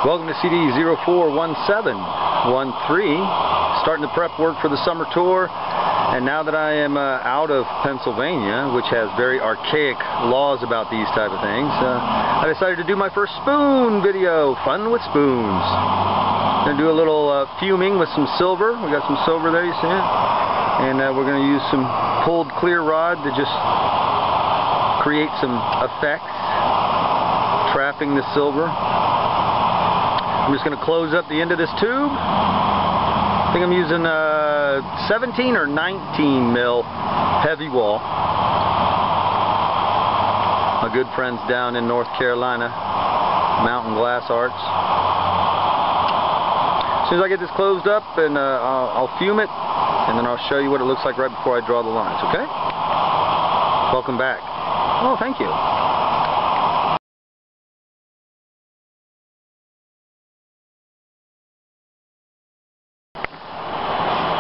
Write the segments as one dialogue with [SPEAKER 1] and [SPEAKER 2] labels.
[SPEAKER 1] Welcome to CD041713, starting the prep work for the summer tour. And now that I am out of Pennsylvania, which has very archaic laws about these type of things, I decided to do my first spoon video, fun with spoons. I'm going to do a little fuming with some silver. We got some silver there, you see it? And we're going to use some pulled clear rod to just create some effects, trapping the silver. I'm just going to close up the end of this tube. I think I'm using 17 or 19 mil heavy wall. My good friends down in North Carolina, Mountain Glass Arts. As soon as I get this closed up, and I'll fume it, and then I'll show you what it looks like right before I draw the lines, okay? Welcome back. Oh, thank you.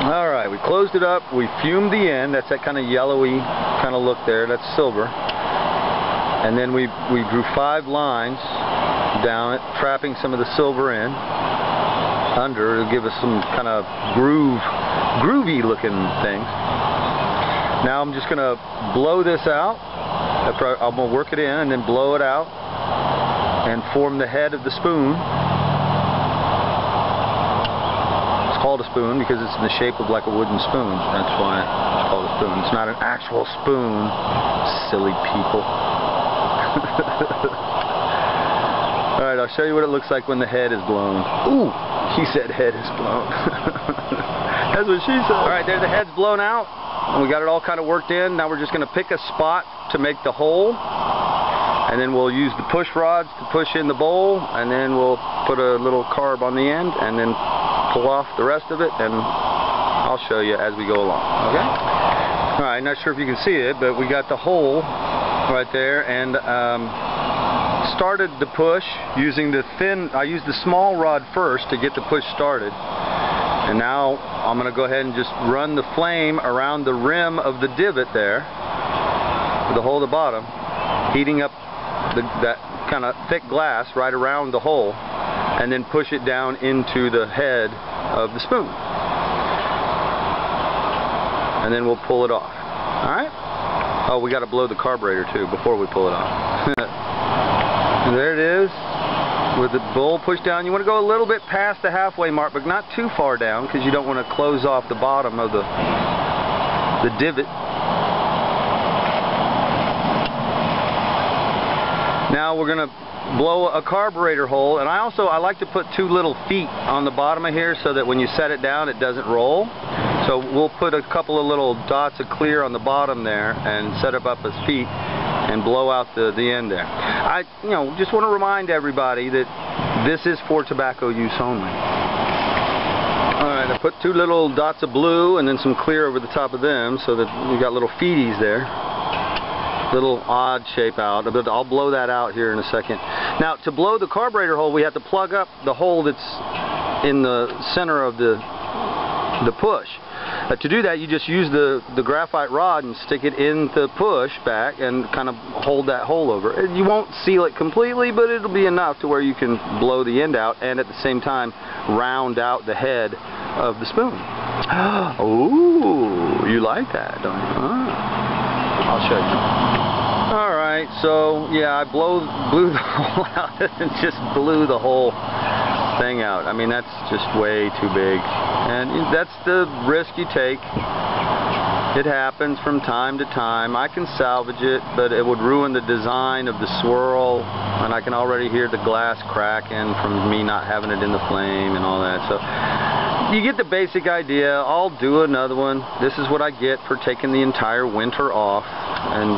[SPEAKER 1] Alright, we closed it up, we fumed the end, that's that kind of yellowy kind of look there, that's silver. And then we drew 5 lines down it, trapping some of the silver in. Under, it'll give us some kind of groovy looking things. Now I'm just going to blow this out. I'm going to work it in and then blow it out and form the head of the spoon. Called a spoon because it's in the shape of like a wooden spoon. That's why it's called a spoon. It's not an actual spoon, silly people. Alright, I'll show you what it looks like when the head is blown. Ooh, he said head is blown. That's what she said. Alright, there the head's blown out. And we got it all kind of worked in. Now we're just going to pick a spot to make the hole. And then we'll use the push rods to push in the bowl. And then we'll put a little carb on the end. And then pull off the rest of it, and I'll show you as we go along, okay? Alright, not sure if you can see it, but we got the hole right there, and started the push using the thin, I used the small rod first to get the push started, and now I'm going to go ahead and just run the flame around the rim of the divot there, with the hole at the bottom, heating up that kind of thick glass right around the hole, and then push it down into the head of the spoon. And then we'll pull it off. Alright? Oh, we got to blow the carburetor too before we pull it off. And there it is, with the bowl pushed down. You want to go a little bit past the halfway mark, but not too far down, because you don't want to close off the bottom of the divot. Now we're going to blow a carburetor hole, and I like to put 2 little feet on the bottom of here so that when you set it down it doesn't roll. So we'll put a couple of little dots of clear on the bottom there and set it up as feet and blow out the end there. I just want to remind everybody that this is for tobacco use only. Alright, I put 2 little dots of blue and then some clear over the top of them so that you got little feeties there. Little odd shape out, but I'll blow that out here in a second. Now, to blow the carburetor hole, we have to plug up the hole that's in the center of the push. To do that, you just use the graphite rod and stick it in the push back and kind of hold that hole over. You won't seal it completely, but it'll be enough to where you can blow the end out and at the same time round out the head of the spoon. Ooh, you like that, don't you? I'll show you. Alright, so yeah, I blew the hole out and just blew the whole thing out. I mean, that's just way too big. And that's the risk you take. It happens from time to time. I can salvage it, but it would ruin the design of the swirl, and I can already hear the glass cracking from me not having it in the flame and all that. So you get the basic idea. I'll do another one. This is what I get for taking the entire winter off. And,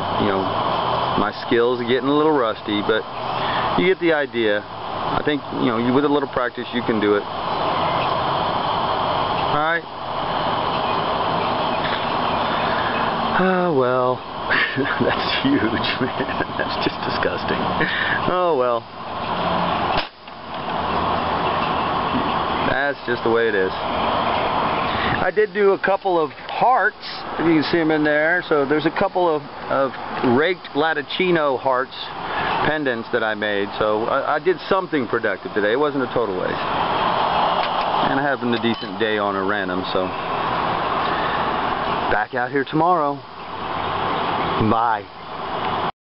[SPEAKER 1] my skills are getting a little rusty, but you get the idea. I think, with a little practice, you can do it. Alright. Well, that's huge, man. That's just disgusting. Oh, well. That's just the way it is. I did do a couple of hearts, you can see them in there. So there's a couple of raked Latticino hearts pendants that I made. So I did something productive today. It wasn't a total waste. And I having a decent day on a random, so back out here tomorrow. Bye.